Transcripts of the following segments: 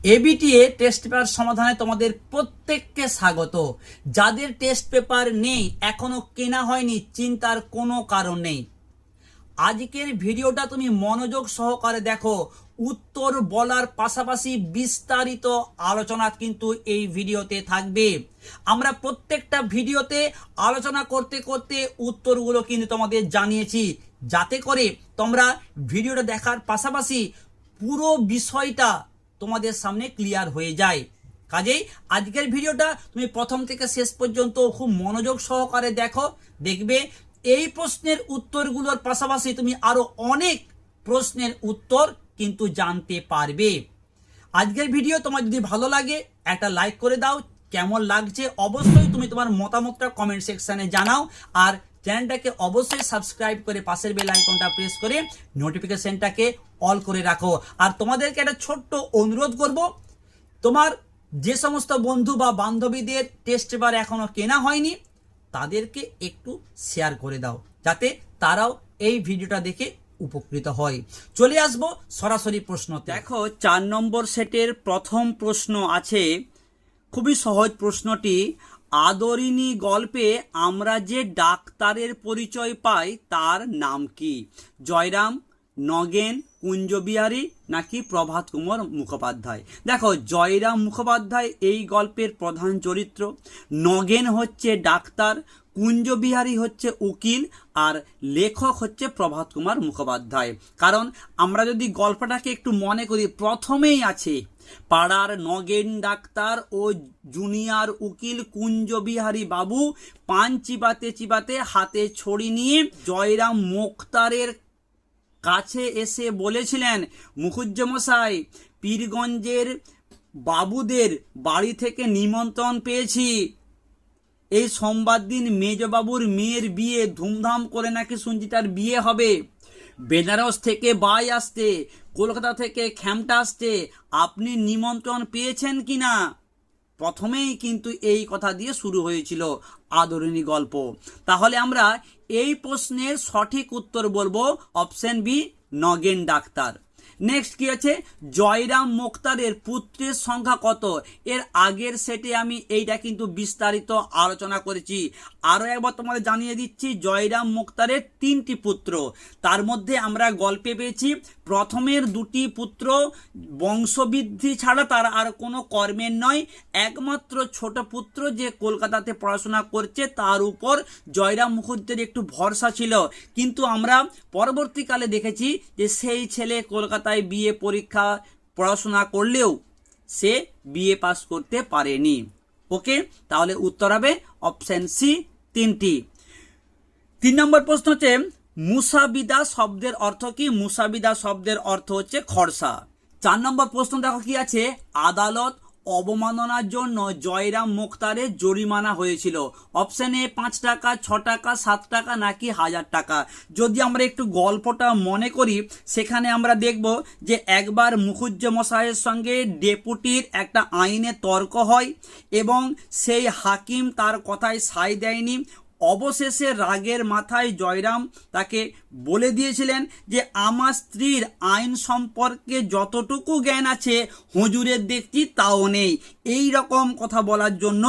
ABTA test paper সমাধানে তোমাদের প্রত্যেককে স্বাগত। যাদের টেস্ট পেপার নেই, এখনো কেনা হয়নি, চিন্তার কোনো কারণ নেই। আজকের ভিডিওটা তুমি মনোযোগ সহকারে দেখো। উত্তর বলার পাশাপাশি বিস্তারিত আলোচনা কিন্তু এই ভিডিওতে থাকবে। আমরা প্রত্যেকটা ভিডিওতে আলোচনা করতে করতে উত্তরগুলো কিন্তু তোমাদের জানিয়েছি, যাতে করে তোমরা ভিডিওটা দেখার পাশাপাশি পুরো বিষয়টা তোমাদের সামনে ক্লিয়ার হয়ে যায়। কাজেই আজকের ভিডিওটা তুমি প্রথম থেকে শেষ পর্যন্ত খুব মনোযোগ সহকারে দেখো। দেখবে এই প্রশ্নের উত্তরগুলোর পাশাপাশি তুমি আরো অনেক প্রশ্নের উত্তর কিন্তু জানতে পারবে। আজকের ভিডিও তোমার যদি ভালো লাগে একটা লাইক করে দাও। কেমন লাগছে অবশ্যই তুমি তোমার মতামতটা কমেন্ট সেকশনে জানাও। আর চ্যানেলটাকে অবশ্যই সাবস্ক্রাইব করে পাশের বেল আইকনটা প্রেস করে নোটিফিকেশনটাকে অল করে রাখো। আর তোমাদেরকে একটা ছোট্ট অনুরোধ করব, তোমার যে সমস্ত বন্ধু বা বান্ধবীদের টেস্ট পেপার এখনো কেনা হয়নি তাদেরকে একটু শেয়ার করে দাও, যাতে তারাও এই ভিডিওটা দেখে উপকৃত হয়। চলে আসবো সরাসরি প্রশ্নতে। দেখো 4 নম্বর সেটের প্রথম প্রশ্ন আছে, খুবই সহজ প্রশ্নটি। আদরিণী গল্পে আমরা যে ডাক্তারের পরিচয় পাই তার নাম কি? জয়রাম, নগেন, কুঞ্জবিহারী নাকি প্রভাত কুমার মুখোপাধ্যায়? দেখো, জয়রাম মুখোপাধ্যায় এই গল্পের প্রধান চরিত্র, নগেন হচ্ছে ডাক্তার, কুঞ্জবিহারী হচ্ছে উকিল, আর লেখক হচ্ছে প্রভাত কুমার মুখোপাধ্যায়। কারণ আমরা যদি গল্পটাকে একটু মনে করি, প্রথমেই আছে পাড়ার নগেন ডাক্তার ও জুনিয়র উকিল কুঞ্জবিহারী বাবু পান চিবাতে চিবাতে হাতে ছড়ি নিয়ে জয়রাম মোক্তারের কাছে এসে বলেছিলেন, মুখুজ্জমশাই, পীরগঞ্জের বাবুদের বাড়ি থেকে নিমন্ত্রণ পেয়েছি। এই সোমবার দিন মেজবাবুর মেয়ের বিয়ে, ধুমধাম করে নাকি শুনছি তার বিয়ে হবে। বেনারস থেকে বাই আসতে, কলকাতা থেকে খ্যামটা আসতে, আপনি নিমন্ত্রণ পেয়েছেন কিনা? প্রথমেই কিন্তু এই কথা দিয়ে শুরু হয়েছিল আদরিণী গল্প। তাহলে আমরা এই প্রশ্নের সঠিক উত্তর বলবো অপশন বি, নগেন ডাক্তার। নেক্সট কি আছে? জয়রাম মোক্তারের পুত্রের সংখ্যা কত? এর আগের সেটে আমি এইটা কিন্তু বিস্তারিত আলোচনা করেছি। আরো একবার তোমাদের জানিয়ে দিচ্ছি, জয়রাম মোক্তারের 3টি পুত্র। তার মধ্যে আমরা গল্পে পেয়েছি প্রথমের 2টি পুত্র বংশবৃদ্ধি ছাড়া তার আর কোনো কর্মের নয়। একমাত্র ছোট পুত্র যে কলকাতাতে পড়াশোনা করছে, তার উপর জয়রাম মুখোপাধ্যায়ের একটু ভরসা ছিল। কিন্তু আমরা পরবর্তীকালে দেখেছি যে সেই ছেলে কলকাতায় বিএ পরীক্ষা পড়াশোনা করলেও সে বিএ পাস করতে পারেনি। ওকে, তাহলে উত্তর হবে অপশন সি, 3টি। 3 নম্বর প্রশ্ন হচ্ছে, মুসাবিদা শব্দের অর্থ কি? মুসাবিদা শব্দের অর্থ হচ্ছে খরসা। 4 নম্বর প্রশ্ন দেখো কি আছে, আদালত অবমাননার জন্য জয়রাম মোক্তারের জরিমানা হয়েছিল। অপশন এ 5 টাকা, 6 টাকা, 7 টাকা নাকি 1000 টাকা? যদি আমরা একটু গল্পটা মনে করি, সেখানে আমরা দেখব যে একবার মুখুজ্জমশাইয়ের সঙ্গে ডেপুটির একটা আইনে তর্ক হয় এবং সেই হাকিম তার কথায় সায় দেয়নি। অবশেষে রাগের মাথায় জয়রাম তাকে বলে দিয়েছিলেন যে আমার স্ত্রীর আইন সম্পর্কে যতটুকু জ্ঞান আছে হুজুরের দেখছি তাও নেই। এই রকম কথা বলার জন্য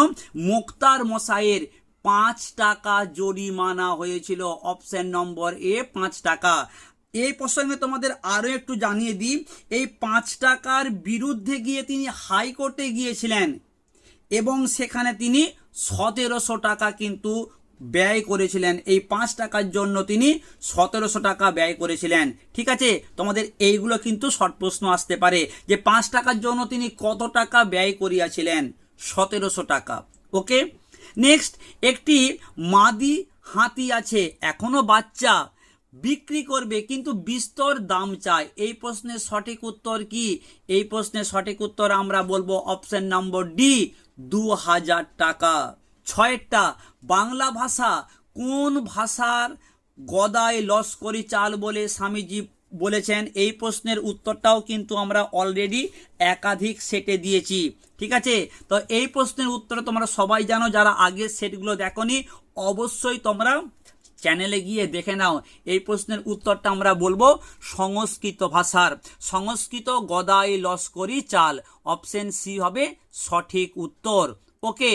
মোক্তার মশাইয়ের 5 টাকা জরিমানা হয়েছিল। অপশন নম্বর এ, 5 টাকা। এই প্রসঙ্গে তোমাদের আরো একটু জানিয়ে দিই, এই 5 টাকার বিরুদ্ধে গিয়ে তিনি হাইকোর্টে গিয়েছিলেন এবং সেখানে তিনি 1700 টাকা কিন্তু ব্যয় করেছিলেন। এই 5 টাকার জন্য তিনি 1700 টাকা ব্যয় করেছিলেন। ঠিক আছে, তোমাদের এইগুলো কিন্তু শর্ট প্রশ্ন আসতে পারে যে 5 টাকার জন্য তিনি কত টাকা ব্যয় করিয়াছিলেন? 1700 টাকা। ওকে, নেক্সট, একটি মাদি হাতি আছে, এখনো বাচ্চা, বিক্রি করবে কিন্তু বিস্তর দাম চায়। এই প্রশ্নের সঠিক উত্তর কি? এই প্রশ্নের সঠিক উত্তর আমরা বলবো অপশন নম্বর ডি, 2000 টাকা। 6টা, বাংলা ভাষা কোন ভাষার গদাই লস্করি চাল বলে স্বামীজি বলেছেন? এই প্রশ্নের উত্তরটাও কিন্তু আমরা অলরেডি একাধিক সেটে দিয়েছি। ঠিক আছে, তো এই প্রশ্নের উত্তর তোমরা সবাই জানো, যারা আগের সেটগুলো দেখোনি অবশ্যই তোমরা চ্যানেলে গিয়ে দেখে নাও। এই প্রশ্নের উত্তরটা আমরা বলবো সংস্কৃত ভাষার। সংস্কৃত গদাই লস্করি চাল, অপশন সি হবে সঠিক উত্তর। ওকে,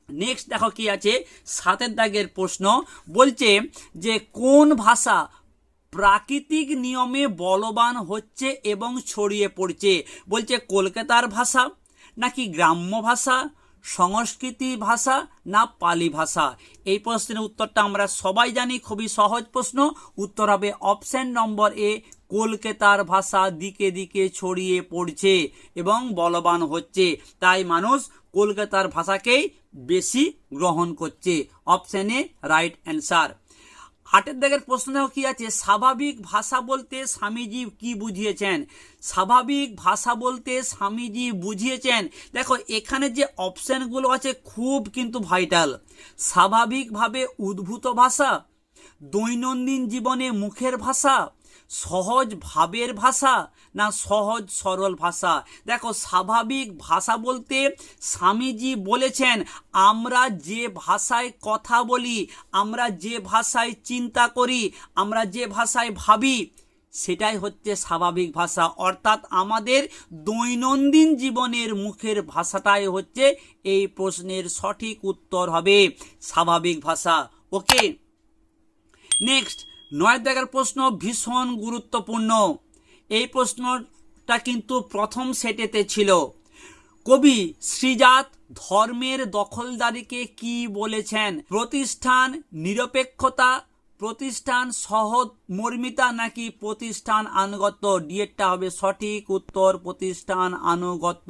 নেক্সট দেখো কি আছে, 7 দাগের প্রশ্ন বলছে যে কোন ভাষা প্রাকৃতিক নিয়মে বলবান হচ্ছে এবং ছড়িয়ে পড়ছে। বলছে কলকাতার ভাষা নাকি গ্রাম্য ভাষা, সংস্কৃতি ভাষা না পালি ভাষা। এই প্রশ্নের উত্তরটা আমরা সবাই জানি, খুবই সহজ প্রশ্ন। উত্তর হবে অপশন নম্বর এ, কলকাতার ভাষা দিকে দিকে ছড়িয়ে পড়ছে এবং বলবান হচ্ছে, তাই মানুষ কলকাতার ভাষাকেই বেশি গ্রহণ করছে। Option A right answer. 8 দাগের প্রশ্ন দেখো কি আছে, স্বাভাবিক ভাষা বলতে স্বামীজি কি বুঝিয়েছেন। স্বাভাবিক ভাষা বলতে স্বামীজি বুঝিয়েছেন, দেখো এখানে যে অপশনগুলো আছে খুব কিন্তু ভাইটাল। স্বাভাবিকভাবে উদ্ভূত ভাষা, দৈনন্দিন জীবনে মুখের ভাষা, সহজ ভাবের ভাষা না সহজ সরল ভাষা। দেখো স্বাভাবিক ভাষা বলতে স্বামীজি বলেছেন আমরা যে ভাষায় কথা বলি, আমরা যে ভাষায় চিন্তা করি, আমরা যে ভাষায় ভাবি, সেটাই হচ্ছে স্বাভাবিক ভাষা। অর্থাৎ আমাদের দৈনন্দিন জীবনের মুখের ভাষাটাই হচ্ছে এই প্রশ্নের সঠিক উত্তর হবে স্বাভাবিক ভাষা। ওকে, নেক্সট 9 দাগের প্রশ্ন ভীষণ গুরুত্বপূর্ণ। এই প্রশ্নটা কিন্তু প্রথম সেটেতে ছিল। কবি শ্রীজাত ধর্মের দখলদারিকে কি বলেছেন। প্রতিষ্ঠান নিরপেক্ষতা, প্রতিষ্ঠান সহমর্মিতা নাকি প্রতিষ্ঠান আনুগত্য। ডিএটা হবে সঠিক উত্তর প্রতিষ্ঠান আনুগত্য।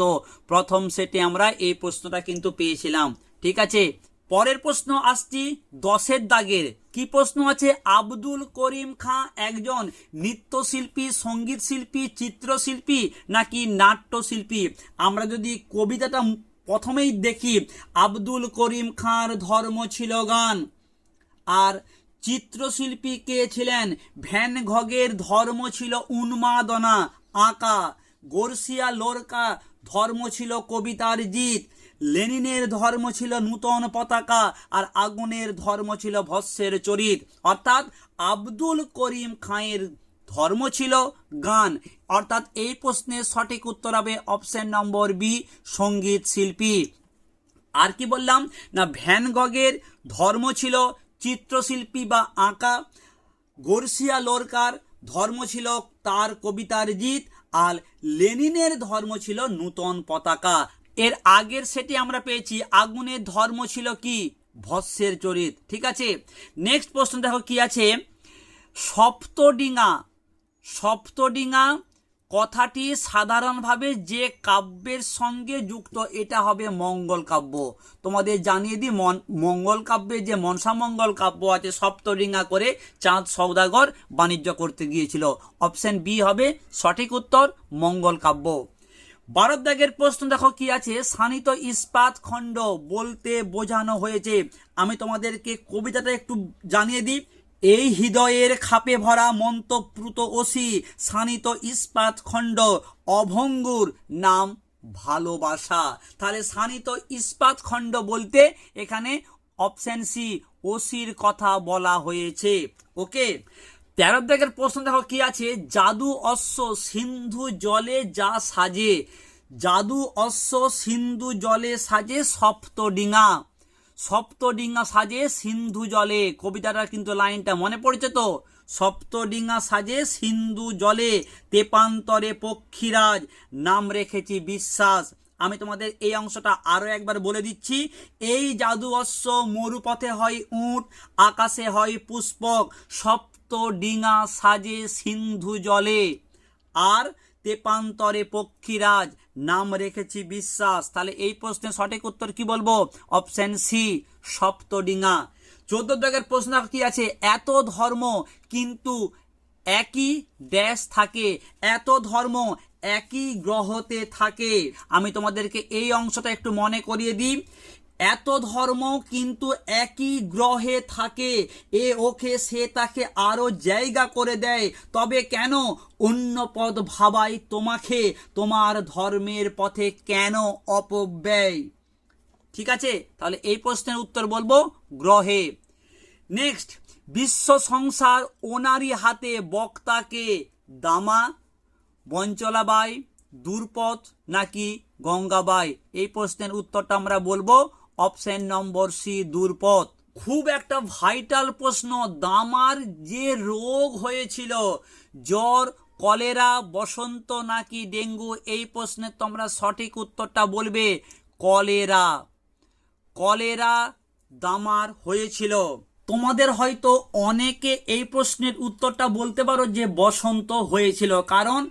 প্রথম সেটে আমরা এই প্রশ্নটা কিন্তু পেয়েছিলাম। ঠিক আছে, পরের প্রশ্ন আসছি 10 দাগের। কি প্রশ্ন আছে, আব্দুল করিম খাঁ একজন নৃত্যশিল্পী, সঙ্গীত শিল্পী, চিত্রশিল্পী নাকি নাট্যশিল্পী। আমরা যদি কবিতাটা প্রথমেই দেখি, আব্দুল করিম খাঁর ধর্ম ছিল গান। আর চিত্রশিল্পী কে ছিলেন, ভ্যান গগের ধর্ম ছিল উন্মাদনা আঁকা। গার্সিয়া লোরকা ধর্ম ছিল কবিতার জিত। লেনিনের ধর্ম ছিল নূতন পতাকা, আর আগুনের ধর্ম ছিল ভস্মের চরিত। অর্থাৎ আব্দুল করিম খাঁয়ের ধর্ম ছিল গান। অর্থাৎ এই প্রশ্নের সঠিক উত্তর হবে অপশন নম্বর বি, সঙ্গীত শিল্পী। আর কি বললাম না, ভ্যান গগের ধর্ম ছিল চিত্রশিল্পী বা আঁকা। গার্সিয়া লোরকার ধর্ম ছিল তার কবিতার জিত, আর লেনিনের ধর্ম ছিল নূতন পতাকা। এর আগের সেটি আমরা পেয়েছি আগুনের ধর্ম ছিল কি, ভস্মের চরিত। ঠিক আছে, নেক্সট প্রশ্ন দেখো কি আছে, সপ্তডিঙা। সপ্তডিঙা কথাটি সাধারণভাবে যে কাব্যের সঙ্গে যুক্ত, এটা হবে মঙ্গল কাব্য। তোমাদের জানিয়ে দিই, মঙ্গল কাব্যে যে মনসা মঙ্গল কাব্য আছে, সপ্তডিঙা করে চাঁদ সওদাগর বাণিজ্য করতে গিয়েছিল। অপশন বি হবে সঠিক উত্তর, মঙ্গল কাব্য। 12 দাগের প্রশ্ন দেখো কি আছে, শানিত ইস্পাত খণ্ড বলতে বোঝানো হয়েছে। আমি তোমাদেরকে কবিতাটা একটু জানিয়ে দিই। এই হৃদয়ের খাপে ভরা মন্তপ্রুত অসি, শানিত ইস্পাত খণ্ড অভঙ্গুর নাম ভালোবাসা। তাহলে শানিত ইস্পাত খণ্ড বলতে এখানে অপশন সি অসির কথা বলা হয়েছে। ওকে, 13 দাগের প্রশ্ন দেখো কি আছে, জাদু অশ্ব সিন্ধু জলে যা সাজে। জাদু অশ্ব সিন্ধু জলে সাজে সপ্তডিঙা। সপ্তডিঙা সাজে সিন্ধু জলে। কবিতাটার কিন্তু লাইনটা মনে পড়ছে তো, সপ্তডিঙা সাজে সিন্ধু জলে, তেপান্তরে পক্ষীরাজ নাম রেখেছি বিশ্বাস। আমি তোমাদের এই অংশটা আরো একবার বলে দিচ্ছি। এই জাদু অশ্ব মরুপথে হয় উট, আকাশে হয় পুষ্পক, সপ্তডিঙা সাজে সিন্ধু জলে, আর তেপান্তরে পক্ষীরাজ নাম রেখেছি বিশ্বাস। তাহলে এই প্রশ্নের সঠিক উত্তর কি বলবো, অপশন সি সপ্তডিঙা। 14 দাগের প্রশ্ন কি আছে, এত ধর্ম কিন্তু একই ড্যাশ থাকে। এত ধর্ম একই গ্রহতে থাকে। আমি তোমাদেরকে এই অংশটা একটু মনে করিয়ে দিই। এত ধর্ম কিন্তু একই গ্রহে থাকে, এ ওকে সে তাকে আরো জায়গা করে দেয়, তবে কেন অন্য পদ ভাবাই তোমাকে, তোমার ধর্মের পথে কেন অপব্যয়। ঠিক আছে, তাহলে এই প্রশ্নের উত্তর বলবো গ্রহে। নেক্সট, বিশ্ব সংসার ওনারই হাতে বক্তাকে দামা, বঞ্চলাবাই, দূরপথ নাকি গঙ্গাবাই? এই প্রশ্নের উত্তরটা আমরা বলবো অপশন নম্বর সি, দূরপথ। খুব একটা ভাইটাল প্রশ্ন, দামার যে রোগ হয়েছিল, জ্বর, কলেরা, বসন্ত নাকি ডেঙ্গু? এই প্রশ্নের তোমরা সঠিক উত্তরটা বলবে কলেরা। কলেরা দামার হয়েছিল। তোমাদের হয়তো অনেকে এই প্রশ্নের উত্তরটা বলতে পারো যে বসন্ত হয়েছিল, কারণ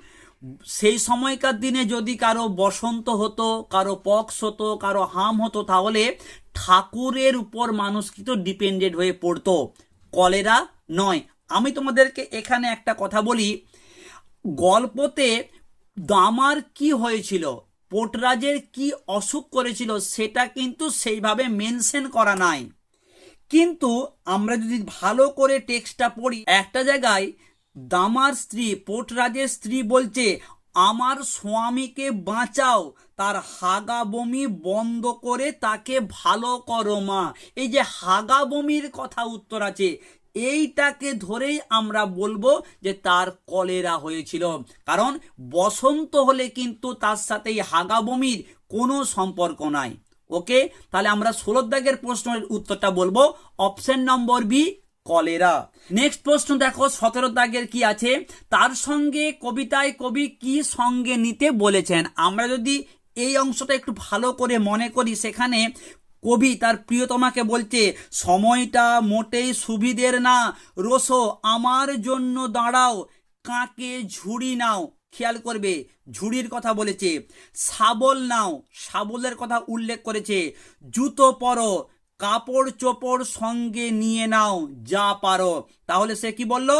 সেই সময়কার দিনে যদি কারো বসন্ত হতো, কারো পক্স হতো, কারো হাম হতো, তাহলে ঠাকুরের উপর মানুষ কিন্তু ডিপেন্ডেন্ট হয়ে পড়তো, কলেরা নয়। আমি তোমাদেরকে এখানে একটা কথা বলি, গল্পতে দামার কি হয়েছিল, পোর্টরাজের কি অসুখ করেছিল, সেটা কিন্তু সেইভাবে মেনশন করা নাই। কিন্তু আমরা যদি ভালো করে টেক্সটটা পড়ি, একটা জায়গায় দামার স্ত্রী, পোর্টরাজের স্ত্রী বলছে, আমার স্বামীকে বাঁচাও, তার হাগা বমি বন্ধ করে তাকে ভালো করো মা। এই যে হাগা বমির কথা উত্তর আছে, এইটাকে ধরেই আমরা বলবো যে তার কলেরা হয়েছিল, কারণ বসন্ত হলে কিন্তু তার সাথে এই হাগা বমির কোনো সম্পর্ক নাই। ওকে, তাহলে আমরা 16 দাগের প্রশ্নের উত্তরটা বলবো option number B, cholera. Next প্রশ্ন দেখো 17 দাগের কি আছে, তার সঙ্গে কবিতায় কবি কি সঙ্গে নিতে বলেছেন? আমরা যদি এই অংশটা একটু ভালো করে মনে করি, সেখানে কবি তার প্রিয়তমাকে বলছে, সময়টা মোটেই সুবিধের না, রোসো আমার জন্য দাঁড়াও, কাকে ঝুড়ি নাও। খেয়াল করবে, ঝুড়ির কথা বলেছে। শাবল নাও, শাবলের কথা উল্লেখ করেছে। জুতো পরো, কাপড় চোপড় সঙ্গে নিয়ে নাও যা পারো। তাহলে সে কি বলল?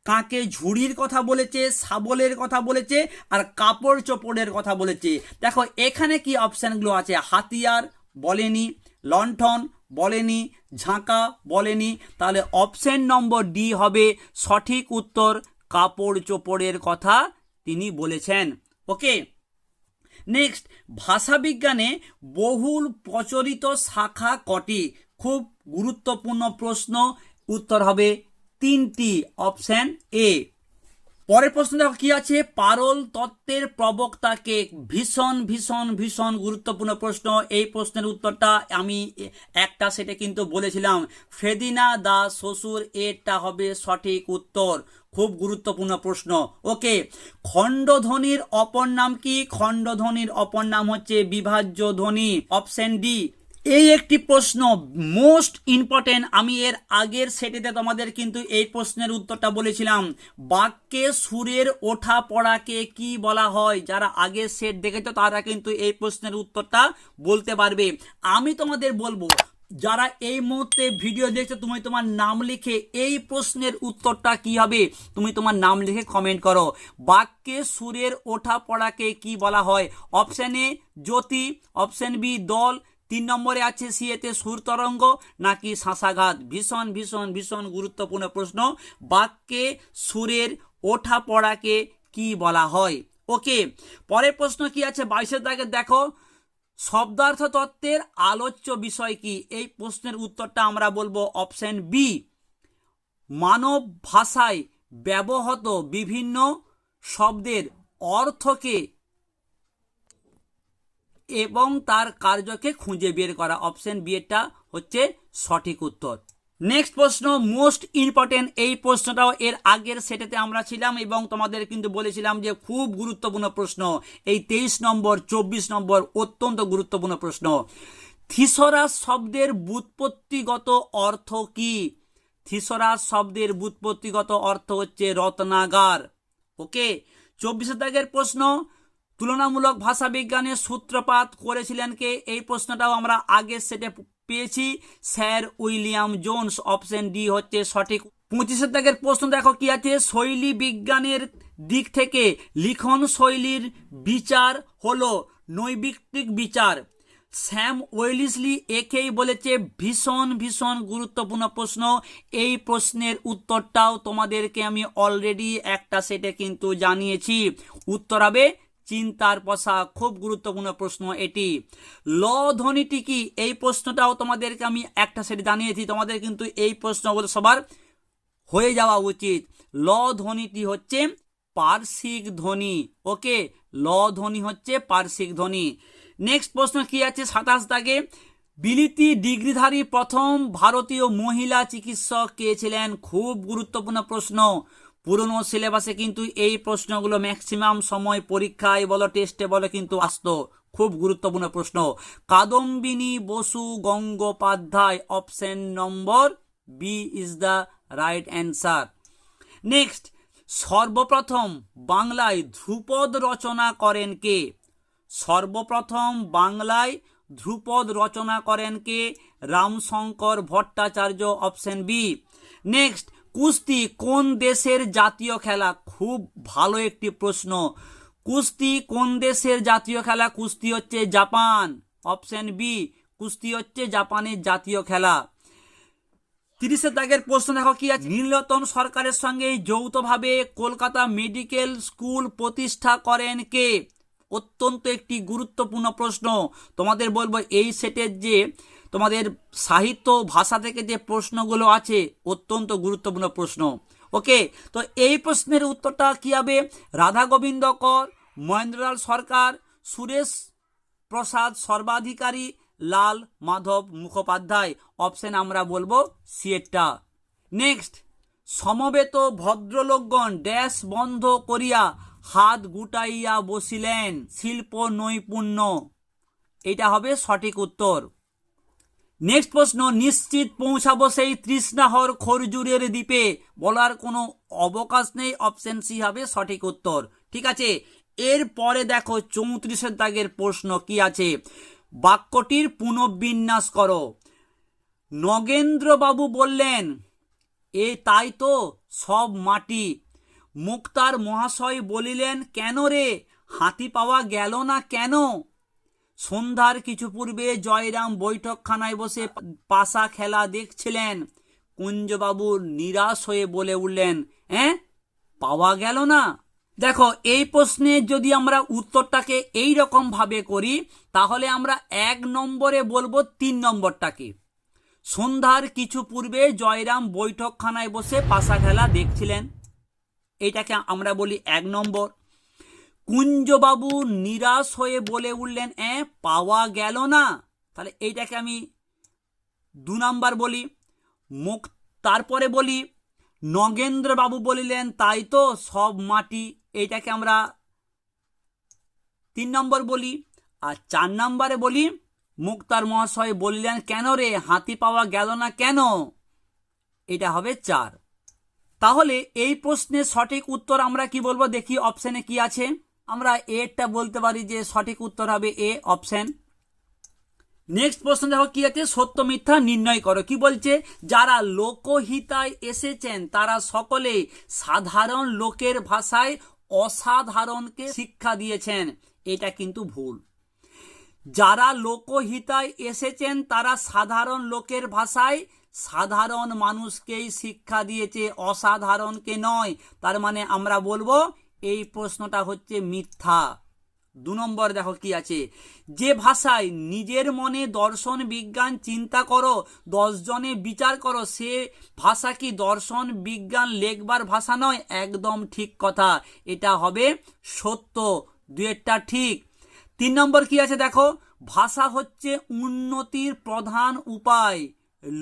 কাকে ঝুড়ির কথা বলেছে, শাবলের কথা বলেছে, আর কাপড় চোপড়ের কথা বলেছে। দেখো এখানে কি অপশনগুলো আছে, হাতিয়ার বলেনি, লণ্ঠন বলেনি, ঝাঁকা বলেনি, তাহলে অপশন নম্বর ডি হবে সঠিক উত্তর, কাপড় চোপড়ের কথা তিনি বলেছেন। ওকে, নেক্সট, ভাষাবিজ্ঞানে বহুল প্রচলিত শাখা কটি? খুব গুরুত্বপূর্ণ প্রশ্ন, উত্তর হবে 3টি, অপশন এ। পরের প্রশ্ন দেখো কি আছে, পারল তত্ত্বের প্রবক্তাকে? ভীষণ ভীষণ ভীষণ গুরুত্বপূর্ণ প্রশ্ন। এই প্রশ্নের উত্তরটা আমি একটা সেটে কিন্তু বলেছিলাম, ফ্রেদিনা দা শ্বশুর, এটা হবে সঠিক উত্তর। খুব গুরুত্বপূর্ণ প্রশ্ন। ওকে, খণ্ডধ্বনির অপর নাম কি? খণ্ডধ্বনির অপর নাম হচ্ছে বিভাজ্য ধ্বনি, অপশন ডি। এই একটি প্রশ্ন মোস্ট ইম্পর্টেন্ট, আমি এর আগের সেটেতে তোমাদের কিন্তু এই প্রশ্নের উত্তরটা বলেছিলাম, বাক্যে সুরের ওঠা পড়াকে কি বলা হয়? যারা আগের সেট দেখেছো তারা কিন্তু এই প্রশ্নের উত্তরটা বলতে পারবে। আমি তোমাদের বলবো, যারা এই মুহূর্তে ভিডিও দেখছো, তুমি তোমার নাম লিখে এই প্রশ্নের উত্তরটা কি হবে তুমি তোমার নাম লিখে কমেন্ট করো। বাক্যে সুরের ওঠা পড়াকে কি বলা হয়? অপশন এ জ্যোতি, অপশন বি দল, 3 নম্বরে আছে সিএতে সুর তরঙ্গ নাকি শাঁসাঘাত? ভীষণ ভীষণ ভীষণ গুরুত্বপূর্ণ প্রশ্ন, বাক্যে সুরের ওঠা পড়াকে কি বলা হয়? ওকে, পরের প্রশ্ন কি আছে 22 দাগে দেখো, শব্দার্থ তত্ত্বের আলোচ্য বিষয় কি? এই প্রশ্নের উত্তরটা আমরা বলবো অপশন বি, মানব ভাষায় ব্যবহৃত বিভিন্ন শব্দের অর্থকে এবং তার কার্যকে খুঁজে বের করা, অপশন বি এটা হচ্ছে সঠিক উত্তর। নেক্সট প্রশ্ন মোস্ট ইম্পর্টেন্ট, এই প্রশ্নটাও এর আগের সেটেতে আমরা ছিলাম এবং তোমাদের কিন্তু বলেছিলাম যে খুব গুরুত্বপূর্ণ প্রশ্ন। এই 23 নম্বর 24 নম্বর অত্যন্ত গুরুত্বপূর্ণ প্রশ্ন। থিসরাস শব্দের ব্যুৎপত্তিগত অর্থ কি? থিসরাস শব্দের ব্যুৎপত্তিগত অর্থ হচ্ছে রত্নাগার। ওকে, 24 দাগের প্রশ্ন, তুলনামূলক ভাষা বিজ্ঞানের সূত্রপাত করেছিলেন কে? এই প্রশ্নটাও আমরা আগের সেটে পেয়েছি, sir William Jones, option D হচ্ছে সঠিক। 25 দাগের প্রশ্ন দেখো কি আছে, শৈলী বিজ্ঞানের দিক থেকে লিখন শৈলীর বিচার হলো নৈবিত্তিক বিচার। স্যাম ওয়েলিসলি একেই বলেছে ভীষণ ভীষণ গুরুত্বপূর্ণ প্রশ্ন। এই প্রশ্নের উত্তরটাও তোমাদেরকে আমি অলরেডি একটা সেটে কিন্তু জানিয়েছি, উত্তর হবে চিন্তার পশা। খুব গুরুত্বপূর্ণ প্রশ্ন এটি। ল ধ্বনিটি কি, এই প্রশ্নটাও তোমাদেরকে আমি একটা সেট জানিয়েছি, তোমাদের কিন্তু এই প্রশ্নগুলো সবার হয়ে যাওয়া উচিত। ল ধ্বনিটি হচ্ছে পার্শ্বিক ধ্বনি। ওকে, ল ধ্বনি হচ্ছে পার্শ্বিক ধ্বনি। নেক্সট প্রশ্ন কি আছে 27 দাগে, বিলিতি ডিগ্রিধারী প্রথম ভারতীয় মহিলা চিকিৎসক কে ছিলেন? খুব গুরুত্বপূর্ণ প্রশ্ন। পুরনো সিলেবাসে কিন্তু এই প্রশ্নগুলো ম্যাক্সিমাম সময় পরীক্ষায় বলো টেস্টে বলো কিন্তু আসতো। খুব গুরুত্বপূর্ণ প্রশ্ন। Kadambini Basu Gangopadhyay, option number B is the right answer. Next, সর্বপ্রথম বাংলায় ধ্রুপদ রচনা করেন কে? সর্বপ্রথম বাংলায় ধ্রুপদ রচনা করেন কে? Ramshankar Bhattacharya, option B. Next, কুস্তি কোন দেশের জাতীয় খেলা? খুব ভালো একটি প্রশ্ন। কুস্তি কোন দেশের জাতীয় খেলা? কুস্তি হচ্ছে জাপান, অপশন বি। কুস্তি হচ্ছে জাপানের জাতীয় খেলা। 30 দাগের প্রশ্ন দেখো কি আছে, নীলরতন সরকারের সঙ্গে যৌথভাবে কলকাতা মেডিকেল স্কুল প্রতিষ্ঠা করেন কে? অত্যন্ত একটি গুরুত্বপূর্ণ প্রশ্ন। তোমাদের বলবো এই সেটের যে তোমাদের সাহিত্য ভাষা থেকে যে প্রশ্নগুলো আছে অত্যন্ত গুরুত্বপূর্ণ প্রশ্ন। ওকে, তো এই প্রশ্নের উত্তরটা কি হবে? রাধা গোবিন্দ কর, মহেন্দ্রলাল সরকার, সুরেশ প্রসাদ সর্বাধিকারী, লাল মাধব মুখোপাধ্যায়, অপশন আমরা বলবো সিয়েটটা। নেক্সট, সমবেত ভদ্রলোকগণ ড্যাশ বন্ধ করিয়া হাত গুটাইয়া বসিলেন, শিল্প নৈপুণ্য, এটা হবে সঠিক উত্তর। নেক্সট প্রশ্ন, নিশ্চিত পৌঁছাবো সেই তৃষ্ণাহর খরজুরের দ্বীপে, বলার কোনো অবকাশ নেই, অপশন সি হবে সঠিক উত্তর। ঠিক আছে, এরপরে দেখো 34 দাগের প্রশ্ন কি আছে, বাক্যটির পুনঃবিন্যাস করো। নগেন্দ্রবাবু বললেন, এ তাই তো, সব মাটি। মুক্তার মহাশয় বলিলেন, কেন রে, হাতি পাওয়া গেল না কেন? সন্ধ্যার কিছু পূর্বে জয়রাম বৈঠকখানায় বসে পাশা খেলা দেখছিলেন। কুঞ্জবাবু নিরাশ হয়ে বলে উঠলেন, পাওয়া গেল না? দেখো, এই প্রশ্নে যদি আমরা উত্তরটাকে এই রকম ভাবে করি তাহলে আমরা 1 নম্বরে বলবো 3 নম্বরটাকে। সন্ধ্যার কিছু পূর্বে জয়রাম বৈঠকখানায় বসে পাশা খেলা দেখছিলেন, এটাকে আমরা বলি 1 নম্বর। কুঞ্জবাবু নিরাশ হয়ে বলে উঠলেন, পাওয়া গেল না, তাহলে এইটাকে আমি 2 নম্বর বলি। তারপরে বলি নগেন্দ্রবাবু বলিলেন, তাই তো, সব মাটি, এইটাকে আমরা 3 নম্বর বলি। আর 4 নম্বরে বলি মুক্তার মহাশয় বললেন, কেন রে, হাতি পাওয়া গেল না কেন? এটা হবে 4। তাহলে এই প্রশ্নের সঠিক উত্তর আমরা কি বলবো, দেখি অপশনে কি আছে। আমরা এটা বলতে পারি যে সঠিক উত্তর হবে এ, অপশন। নেক্সট প্রশ্ন দেখো কি আছে, সত্য মিথ্যা নির্ণয় করো। কি বলছে, যারা লোকহিতায় এসেছেন তারা সকলে সাধারণ লোকের ভাষায় অসাধারণকে শিক্ষা দিয়েছেন, এটা কিন্তু ভুল। যারা লোকহিতায় এসেছেন তারা সাধারণ লোকের ভাষায় সাধারণ মানুষকেই শিক্ষা দিয়েছে, অসাধারণকে নয়। তার মানে আমরা বলবো এই প্রশ্নটা হচ্ছে মিথ্যা। 2 নম্বর দেখো কি আছে, যে ভাষায় নিজের মনে দর্শন বিজ্ঞান চিন্তা করো, 10 জনে বিচার করো, সে ভাষা কি দর্শন বিজ্ঞান লেখবার ভাষা নয়? একদম ঠিক কথা, এটা হবে সত্য, 2টা ঠিক। 3 নম্বর কি আছে দেখো, ভাষা হচ্ছে উন্নতির প্রধান উপায়,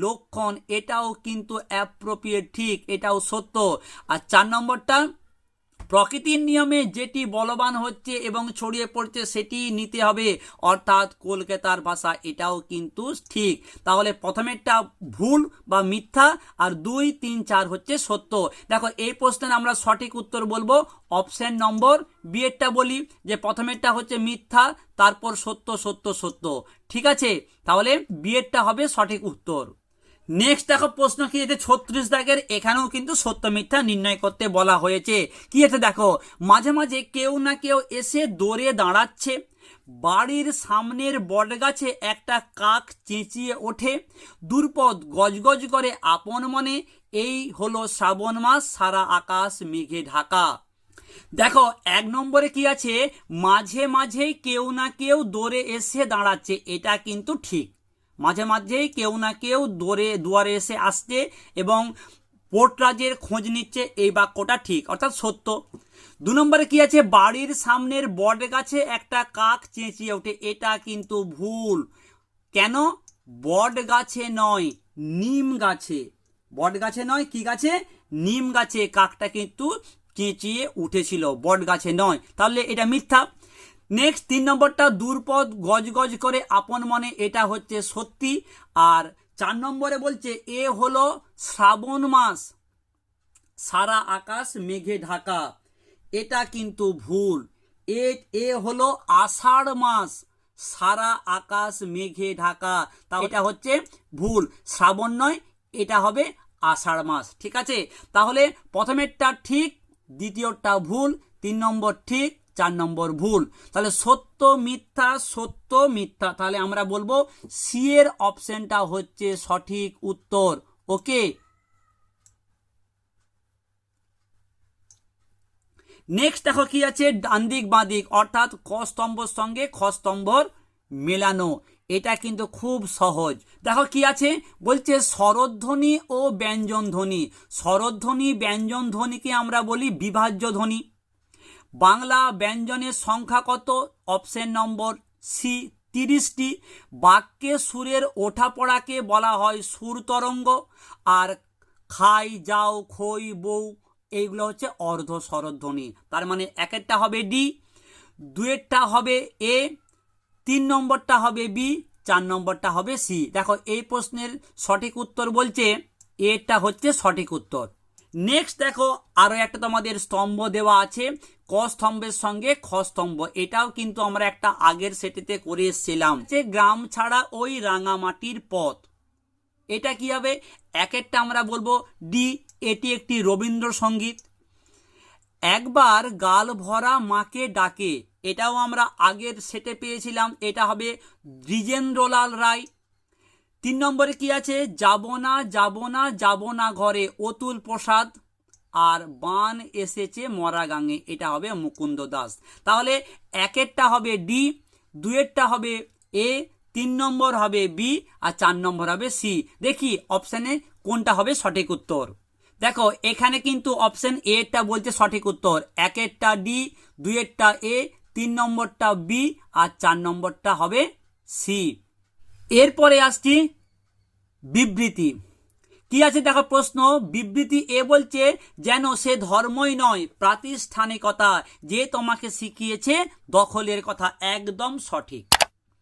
লক্ষণ, এটাও কিন্তু অ্যাপ্রোপ্রিয়েট, ঠিক, এটাও সত্য। আর 4 নম্বরটা, প্রকৃতির নিয়মে যেটি বলবান হচ্ছে এবং ছড়িয়ে পড়ছে সেটি নিতে হবে, অর্থাৎ কলকাতার ভাষা, এটাও কিন্তু ঠিক। তাহলে প্রথমেরটা ভুল বা মিথ্যা, আর 2, 3, 4 হচ্ছে সত্য। দেখো, এই প্রশ্নের আমরা সঠিক উত্তর বলবো অপশন নম্বর বি এরটা বলি, যে প্রথমেরটা হচ্ছে মিথ্যা, তারপর সত্য সত্য সত্য। ঠিক আছে, তাহলে বি এরটা হবে সঠিক উত্তর। নেক্সট দেখো প্রশ্ন কি আছে 36 দাগের, এখানেও কিন্তু সত্য মিথ্যা নির্ণয় করতে বলা হয়েছে। কি আছে দেখো, মাঝে মাঝে কেউ না কেউ এসে দৌড়ে দাঁড়াচ্ছে, বাড়ির সামনের বটগাছে একটা কাক চেঁচিয়ে ওঠে, দূরপথ গজগজ করে আপন মনে, এই হলো শ্রাবণ মাস, সারা আকাশ মেঘে ঢাকা। দেখো 1 নম্বরে কি আছে, মাঝে মাঝেই কেউ না কেউ দৌড়ে এসে দাঁড়াচ্ছে, এটা কিন্তু ঠিক। মাঝে মাঝেই কেউ না কেউ দুয়ারে এসে আসছে এবং পোর্টরাজের খোঁজ নিচ্ছে, এই বাক্যটা ঠিক, অর্থাৎ সত্য। 2 নম্বরে কি আছে, বাড়ির সামনের বট গাছে একটা কাক চেঁচিয়ে ওঠে, এটা কিন্তু ভুল। কেন? বট গাছে নয়, নিম গাছে। বট গাছে নয়, কি গাছে? নিম গাছে কাকটা কিন্তু চেঁচিয়ে উঠেছিল, বট গাছে নয়, তাহলে এটা মিথ্যা। নেক্সট 3 নম্বরটা, দূরপথ গজ গজ করে আপন মনে, এটা হচ্ছে সত্যি। আর 4 নম্বরে বলছে এ হলো শ্রাবণ মাস, সারা আকাশ মেঘে ঢাকা, এটা কিন্তু ভুল। এ হলো আষাঢ় মাস, সারা আকাশ মেঘে ঢাকা, তা এটা হচ্ছে ভুল, শ্রাবণ নয়, এটা হবে আষাঢ় মাস। ঠিক আছে, তাহলে প্রথমেরটা ঠিক, দ্বিতীয়টা ভুল, 3 নম্বর ঠিক, 4 নম্বর ভুল। তাহলে সত্য মিথ্যা, সত্য মিথ্যা, তাহলে আমরা বলবো সি এর অপশনটা হচ্ছে সঠিক উত্তর। ওকে, নেক্সট দেখো কি আছে, ডান দিক বাঁ দিক, অর্থাৎ ক স্তম্ভর সঙ্গে খ স্তম্ভর মেলানো, এটা কিন্তু খুব সহজ। দেখো কি আছে, বলছে স্বরধ্বনি ও ব্যঞ্জন ধ্বনি। স্বরধ্বনি ব্যঞ্জন ধ্বনিকে আমরা বলি বিভাজ্য ধ্বনি। বাংলা ব্যঞ্জনের সংখ্যা কত? অপশন নম্বর সি, 30টি। বাক্যে সুরের ওঠা পড়াকে বলা হয় সুর তরঙ্গ। আর খাই, যাও, খই, বউ, এইগুলো হচ্ছে অর্ধ স্বরধ্বনি। তার মানে একেরটা হবে ডি, 2এরটা হবে এ, 3 নম্বরটা হবে বি, 4 নম্বরটা হবে সি। দেখো এই প্রশ্নের সঠিক উত্তর বলছে এটা হচ্ছে সঠিক উত্তর। নেক্সট দেখো আরো একটা তোমাদের স্তম্ভ দেওয়া আছে, ক স্তম্ভের সঙ্গে খ স্তম্ভ, এটাও কিন্তু আমরা একটা আগের সেটেতে করে এসেছিলাম, যে গ্রাম ছাড়া ওই রাঙামাটির পথ, এটা কি হবে? একেরটা আমরা বলবো ডি, এটি একটি রবীন্দ্রসঙ্গীত। একবার গাল ভরা মাকে ডাকে, এটাও আমরা আগের সেটে পেয়েছিলাম, এটা হবে দ্বিজেন্দ্রলাল রায়। 3 নম্বরে কি আছে, যাব না যাব না যাব না ঘরে, অতুল প্রসাদ। আর বান এসেছে মরা গাঙে, এটা হবে মুকুন্দ দাস। তাহলে একেরটা হবে ডি, 2এরটা হবে এ, 3 নম্বর হবে বি, আর 4 নম্বর হবে সি। দেখি অপশানে কোনটা হবে সঠিক উত্তর। দেখো এখানে কিন্তু অপশন এটা বলছে সঠিক উত্তর, একেরটা ডি, 2এরটা এ, 3 নম্বরটা বি, আর 4 নম্বরটা হবে সি। এরপরে আসছি বিবৃতি। কি আছে দেখো প্রশ্ন, বিবৃতি এ বলছে যেন সে ধর্মই নয় প্রাতিষ্ঠানিকতা, যে তোমাকে শিখিয়েছে দখলের কথা, একদম সঠিক।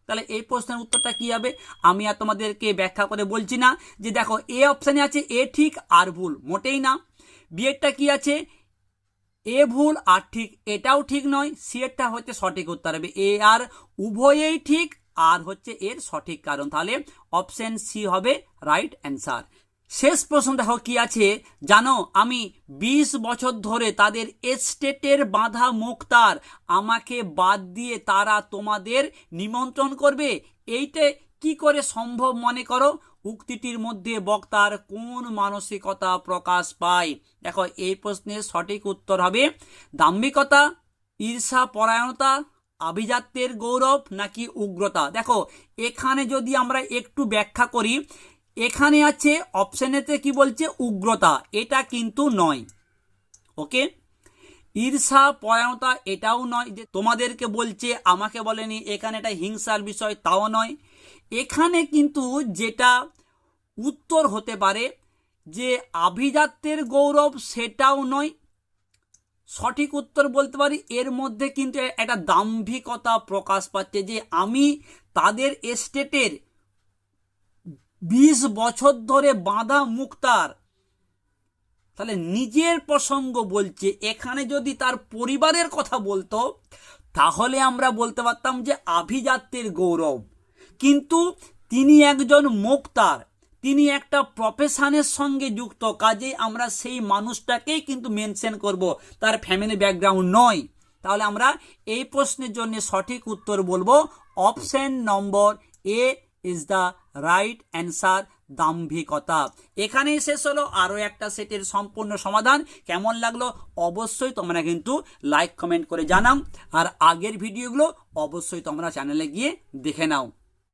তাহলে এই প্রশ্নের উত্তরটা কি হবে? আমি আর তোমাদেরকে ব্যাখ্যা করে বলছি না, যে দেখো এ অপশানে আছে এ ঠিক আর ভুল, মোটেই না। বি এরটা কি আছে, এ ভুল আর ঠিক, এটাও ঠিক নয়। সি এরটা হচ্ছে সঠিক উত্তর হবে, এ আর উভয়েই ঠিক, আর হচ্ছে এর সঠিক কারণ, তাহলে অপশন সি হবে রাইট অ্যান্সার। শেষ প্রশ্ন দেখো কি আছে জানো, আমি 20 বছর ধরে তাদের এস্টেটের বাঁধা মুক্তার, আমাকে বাদ দিয়ে তারা তোমাদের নিমন্ত্রণ করবে, এইটা কি করে সম্ভব মনে করো? উক্তিটির মধ্যে বক্তার কোন মানসিকতা প্রকাশ পায়? দেখো এই প্রশ্নের সঠিক উত্তর হবে দাম্ভিকতা, ঈর্ষা পরায়ণতা, আভিজাত্যের গৌরব, নাকি উগ্রতা। দেখো এখানে যদি আমরা একটু ব্যাখ্যা করি, এখানে আছে অপশনেতে কি বলছে উগ্রতা, এটা কিন্তু নয়। ওকে, ঈর্ষা পরায়ণতা এটাও নয়, যে তোমাদেরকে বলছে আমাকে বলেনি, এখানে এটা হিংসার বিষয়, তাও নয়। এখানে কিন্তু যেটা উত্তর হতে পারে যে আভিজাত্যের গৌরব, সেটাও নয়। সঠিক উত্তর বলতে পারি এর মধ্যে কিন্তু একটা দাম্ভিকতা প্রকাশ পাচ্ছে, যে আমি তাদের এস্টেটের 20 বছর ধরে বাঁধা মুক্তার, তাহলে নিজের প্রসঙ্গ বলছে। এখানে যদি তার পরিবারের কথা বলতো তাহলে আমরা বলতে পারতাম যে আভিজাত্যের গৌরব, কিন্তু তিনি একজন মুক্তার, তিনি একটা প্রফেশনের সঙ্গে যুক্ত, কাজেই আমরা সেই মানুষটাকেই কিন্তু মেনশন করব, তার ফ্যামিলি ব্যাকগ্রাউন্ড নয়। তাহলে আমরা এই প্রশ্নের জন্য সঠিক উত্তর বলবো option number A is the right answer, দাম্ভিকতা। এখানেই শেষ হলো আরও একটা সেটের সম্পূর্ণ সমাধান। কেমন লাগলো অবশ্যই তোমরা কিন্তু লাইক কমেন্ট করে জানাও, আর আগের ভিডিওগুলো অবশ্যই তোমরা চ্যানেলে গিয়ে দেখে নাও।